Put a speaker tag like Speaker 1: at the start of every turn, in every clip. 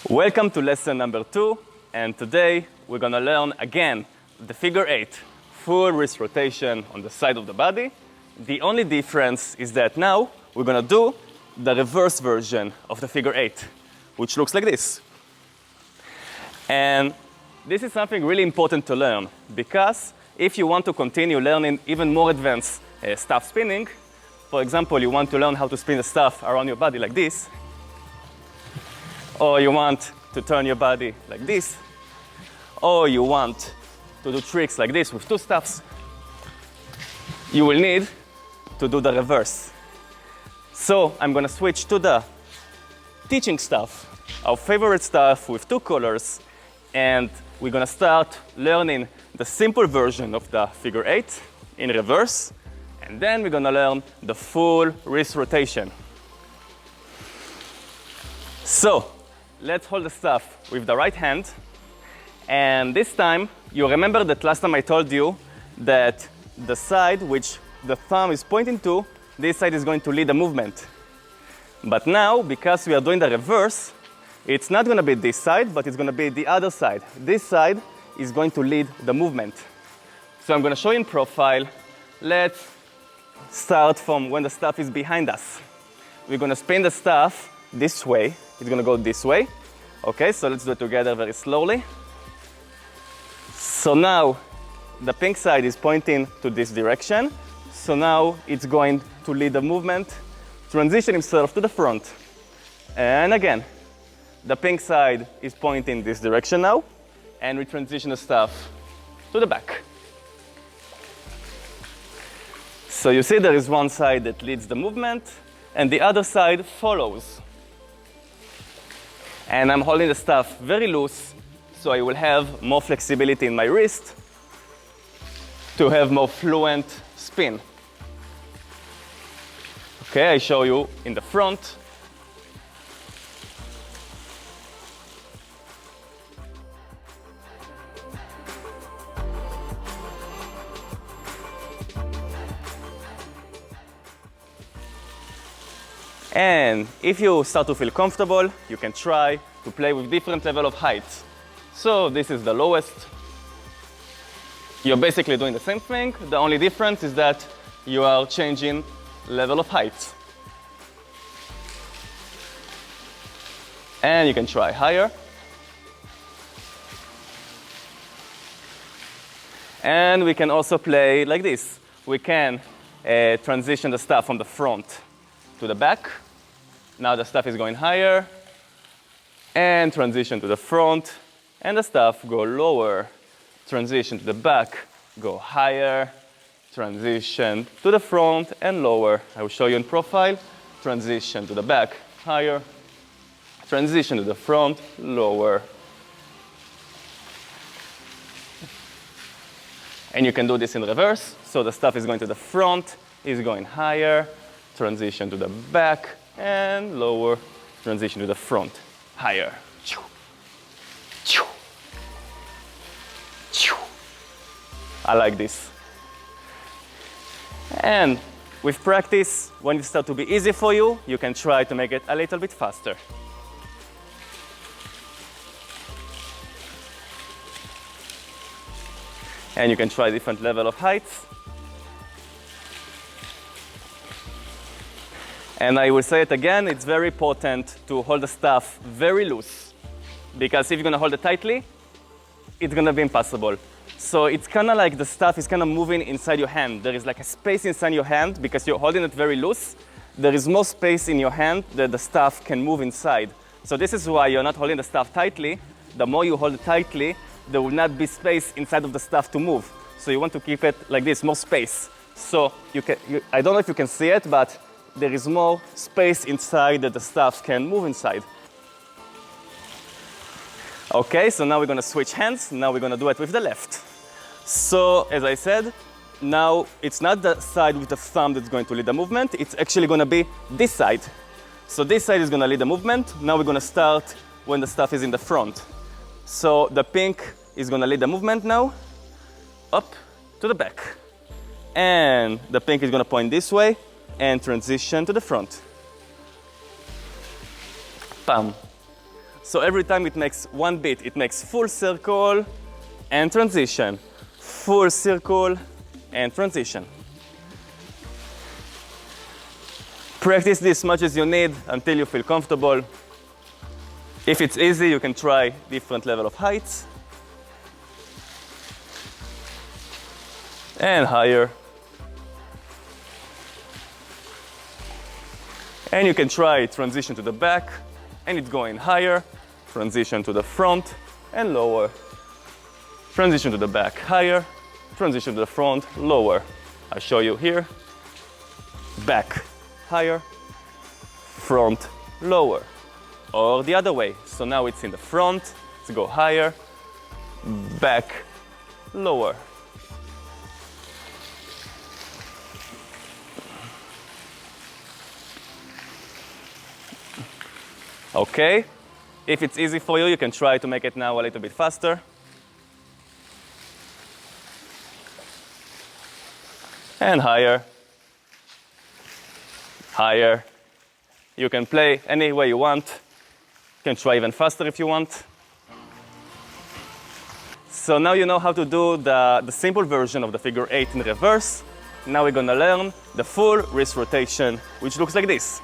Speaker 1: Welcome to lesson number 2, and today we're going to learn again the figure 8, full wrist rotation on the side of the body. The only difference is that now we're going to do the reverse version of the figure 8, which looks like this. And this is something really important to learn, because if you want to continue learning even more advanced staff spinning, for example, you want to learn how to spin the staff around your body like this, or you want to turn your body like this, or you want to do tricks like this with 2 staffs, you will need to do the reverse. So I'm going to switch to the teaching staff, our favorite staff with 2 colors, and we're going to start learning the simple version of the figure 8 in reverse, and then we're going to learn the full wrist rotation. So let's hold the staff with the right hand, and this time you remember that last time I told you that the side which the thumb is pointing to, this side is going to lead the movement. But now, because we are doing the reverse, it's not going to be this side, but it's going to be the other side. This side is going to lead the movement. So I'm going to show you in profile. Let's start from when the staff is behind us. We're going to spin the staff this way. It's going to go this way. Okay, so let's do it together very slowly. So now the pink side is pointing to this direction. So now it's going to lead the movement, transition himself to the front. And again, the pink side is pointing this direction now, and we transition the staff to the back. So you see there is one side that leads the movement, and the other side follows. And I'm holding the staff very loose, so I will have more flexibility in my wrist to have more fluent spin. Okay, I show you in the front. And if you start to feel comfortable, you can try to play with different level of heights. So this is the lowest. You're basically doing the same thing. The only difference is that you are changing level of height. And you can try higher. And we can also play like this. We can transition the staff from the front to the back. Now the staff is going higher, and transition to the front, and the staff go lower. Transition to the back, go higher, transition to the front and lower. I will show you in profile. Transition to the back, higher, transition to the front, lower. And you can do this in reverse. So the staff is going to the front, is going higher, transition to the back, and lower, transition to the front, higher. I like this. And with practice, when it starts to be easy for you, you can try to make it a little bit faster. And you can try different level of heights. And I will say it again, it's very important to hold the staff very loose, because if you're going to hold it tightly, it's going to be impossible. So it's kind of like the staff is kind of moving inside your hand. There is like a space inside your hand because you're holding it very loose. There is more space in your hand that the staff can move inside. So this is why you're not holding the staff tightly. The more you hold it tightly, there will not be space inside of the staff to move. So you want to keep it like this, more space. So I don't know if you can see it, but there is more space inside that the staff can move inside. Okay, so now we're going to switch hands. Now we're going to do it with the left. So as I said, now it's not the side with the thumb that's going to lead the movement. It's actually going to be this side. So this side is going to lead the movement. Now we're going to start when the staff is in the front. So the pink is going to lead the movement now, up to the back. And the pink is going to point this way and transition to the front. Bam. So every time it makes one beat, it makes full circle and transition, full circle and transition. Practice this as much as you need until you feel comfortable. If it's easy, you can try different level of heights. And higher. And you can try transition to the back, and it's going higher, transition to the front, and lower. Transition to the back, higher, transition to the front, lower. I'll show you here. Back, higher, front, lower. Or the other way. So now it's in the front, let's go higher, back, lower. Okay, if it's easy for you, you can try to make it now a little bit faster. And higher, higher. You can play any way you want. You can try even faster if you want. So now you know how to do the simple version of the figure 8 in reverse. Now we're gonna learn the full wrist rotation, which looks like this.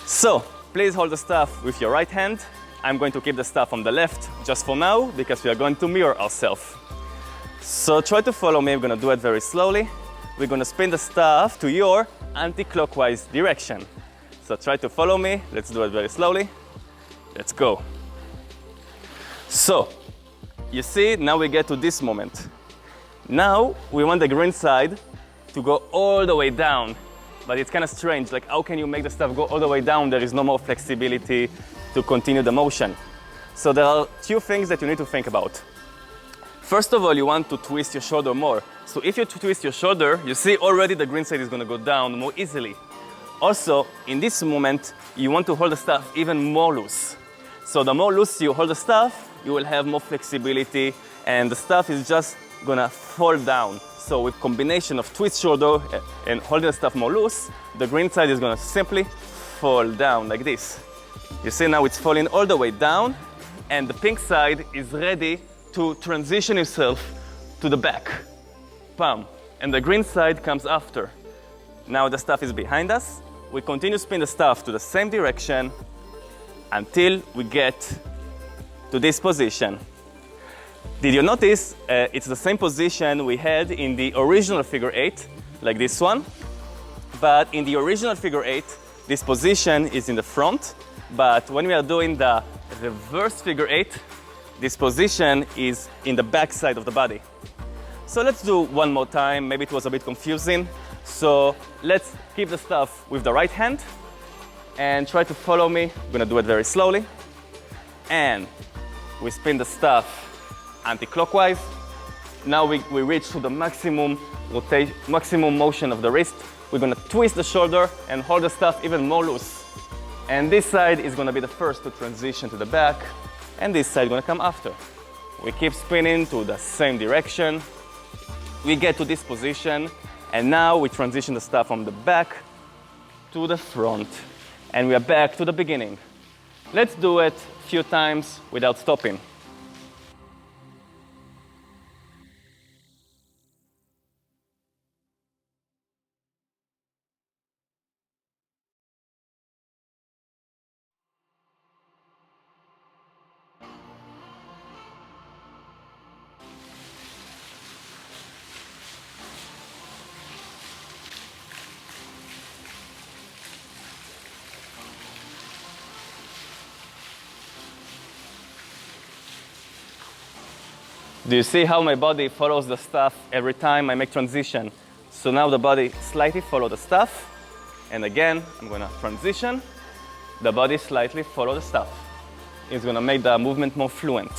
Speaker 1: So, please hold the staff with your right hand. I'm going to keep the staff on the left just for now because we are going to mirror ourselves. So try to follow me, I'm gonna do it very slowly. We're gonna spin the staff to your anti-clockwise direction. So try to follow me, let's do it very slowly. Let's go. So, you see, now we get to this moment. Now, we want the green side to go all the way down. But it's kind of strange, like how can you make the stuff go all the way down? There is no more flexibility to continue the motion. So there are two things that you need to think about. First of all, you want to twist your shoulder more. So if you twist your shoulder, you see already the green side is going to go down more easily. Also, in this moment, you want to hold the staff even more loose. So the more loose you hold the staff, you will have more flexibility and the staff is just going to fall down. So with combination of twist shoulder and holding the stuff more loose, the green side is going to simply fall down like this. You see now it's falling all the way down and the pink side is ready to transition itself to the back. Bam. And the green side comes after. Now the stuff is behind us. We continue spin the stuff to the same direction until we get to this position. Did you notice it's the same position we had in the original figure 8, like this one? But in the original figure 8, this position is in the front. But when we are doing the reverse figure 8, this position is in the back side of the body. So let's do one more time. Maybe it was a bit confusing. So let's keep the stuff with the right hand and try to follow me. I'm gonna do it very slowly. And we spin the stuff anti-clockwise. Now we reach to the maximum rotation, maximum motion of the wrist. We're gonna twist the shoulder and hold the stuff even more loose. And this side is gonna be the first to transition to the back, and this side gonna come after. We keep spinning to the same direction. We get to this position, and now we transition the stuff from the back to the front, and we are back to the beginning. Let's do it a few times without stopping. Do you see how my body follows the stuff every time I make transition? So now the body slightly follows the stuff, and again, I'm gonna transition, the body slightly follow the stuff. It's gonna make the movement more fluent.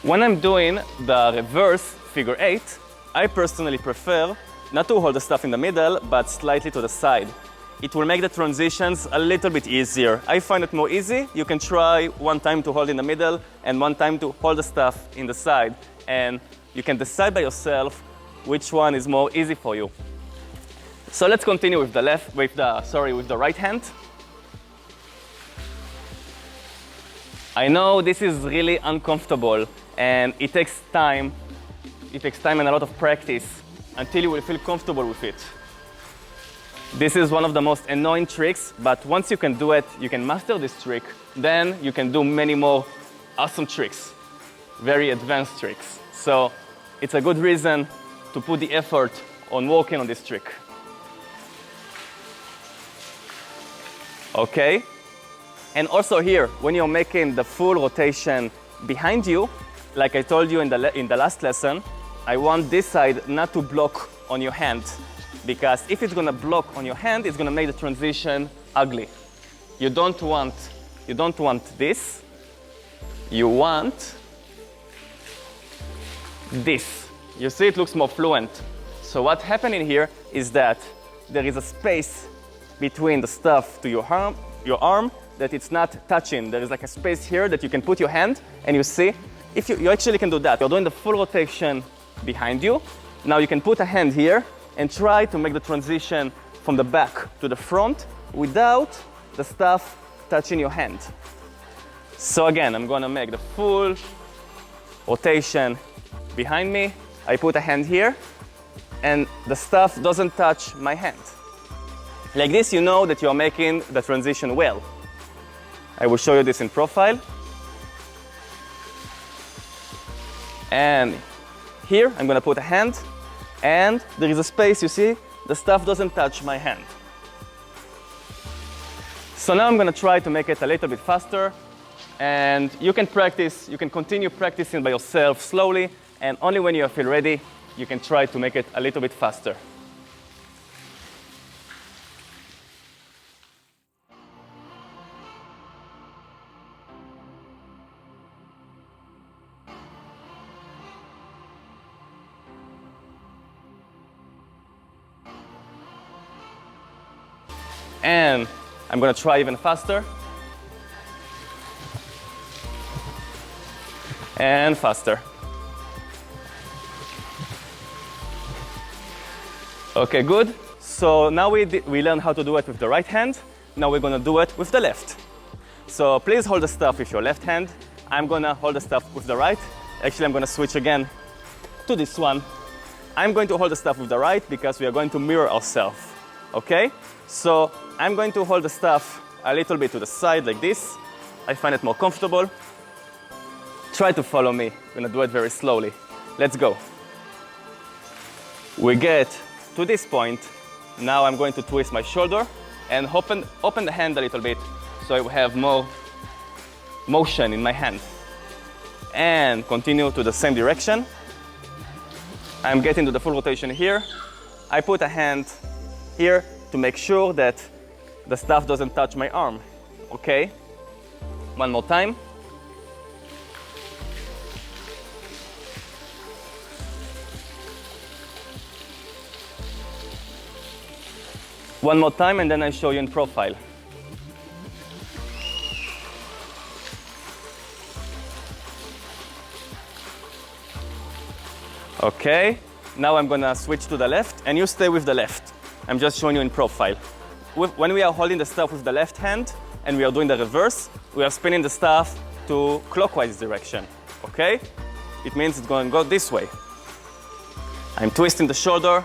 Speaker 1: When I'm doing the reverse figure 8, I personally prefer not to hold the stuff in the middle, but slightly to the side. It will make the transitions a little bit easier. I find it more easy. You can try one time to hold in the middle and one time to hold the stuff in the side. And you can decide by yourself which one is more easy for you. So let's continue with the right hand. I know this is really uncomfortable and it takes time. It takes time and a lot of practice until you will feel comfortable with it. This is one of the most annoying tricks, but once you can do it, you can master this trick, then you can do many more awesome tricks, very advanced tricks. So it's a good reason to put the effort on working on this trick. Okay? And also here, when you're making the full rotation behind you, like I told you in the last lesson, I want this side not to block on your hand, because if it's gonna block on your hand, it's gonna make the transition ugly. You don't want this. You want this. You see, it looks more fluent. So what's happening here is that there is a space between the stuff to your arm that it's not touching. There is like a space here that you can put your hand, and you see, if you actually can do that. You're doing the full rotation behind you. Now you can put a hand here and try to make the transition from the back to the front without the stuff touching your hand. So again, I'm gonna make the full rotation behind me. I put a hand here and the stuff doesn't touch my hand. Like this, you know that you're making the transition well. I will show you this in profile. And here, I'm gonna put a hand, and there is a space, you see? The stuff doesn't touch my hand. So now I'm gonna try to make it a little bit faster, and you can practice, you can continue practicing by yourself slowly, and only when you feel ready, you can try to make it a little bit faster. And I'm gonna try even faster. And faster. Okay, good. So now we learned how to do it with the right hand. Now we're gonna do it with the left. So please hold the stuff with your left hand. I'm gonna hold the stuff with the right. Actually, I'm gonna switch again to this one. I'm going to hold the stuff with the right because we are going to mirror ourselves. Okay? So I'm going to hold the stuff a little bit to the side like this. I find it more comfortable. Try to follow me. I'm gonna do it very slowly. Let's go. We get to this point. Now I'm going to twist my shoulder and open the hand a little bit so I will have more motion in my hand. And continue to the same direction. I'm getting to the full rotation here. I put a hand here to make sure that the stuff doesn't touch my arm. Okay? One more time. One more time, and then I show you in profile. Okay, now I'm gonna switch to the left, and you stay with the left. I'm just showing you in profile. When we are holding the stuff with the left hand, and we are doing the reverse, we are spinning the stuff to clockwise direction, okay? It means it's gonna go this way. I'm twisting the shoulder,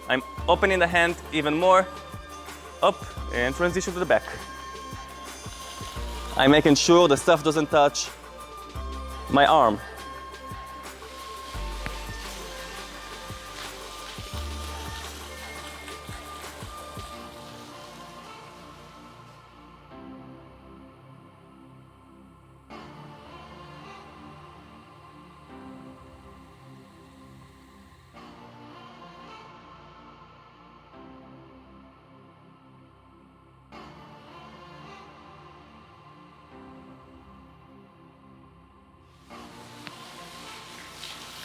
Speaker 1: I'm opening the hand even more, up, and transition to the back. I'm making sure the stuff doesn't touch my arm.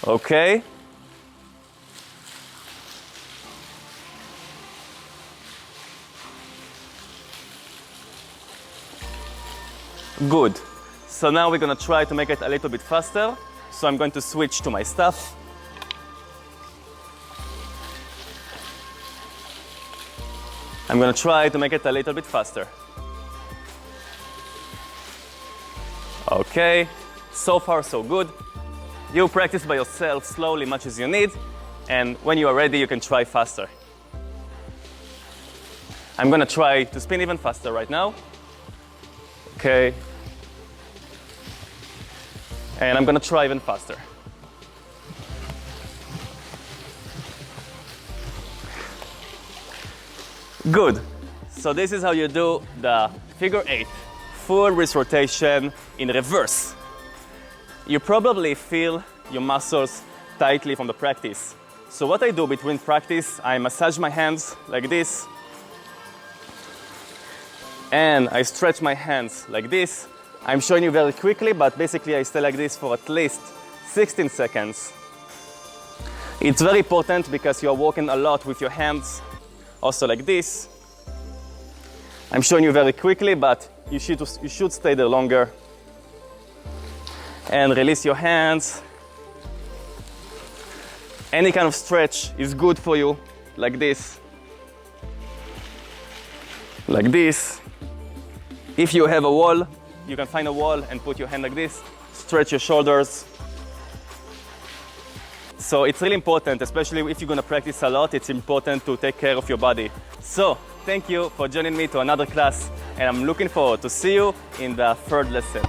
Speaker 1: Okay. Good. So now we're gonna try to make it a little bit faster. So I'm going to switch to my stuff. I'm gonna try to make it a little bit faster. Okay, so far so good. You practice by yourself slowly, much as you need, and when you are ready, you can try faster. I'm gonna try to spin even faster right now. Okay. And I'm gonna try even faster. Good. So this is how you do the figure 8, full wrist rotation in reverse. You probably feel your muscles tightly from the practice. So what I do between practice, I massage my hands like this, and I stretch my hands like this. I'm showing you very quickly, but basically I stay like this for at least 16 seconds. It's very important because you're working a lot with your hands. Also like this. I'm showing you very quickly, but you should stay there longer. And release your hands. Any kind of stretch is good for you, like this. Like this. If you have a wall, you can find a wall and put your hand like this. Stretch your shoulders. So it's really important, especially if you're gonna practice a lot, it's important to take care of your body. So, thank you for joining me to another class, and I'm looking forward to see you in the third lesson.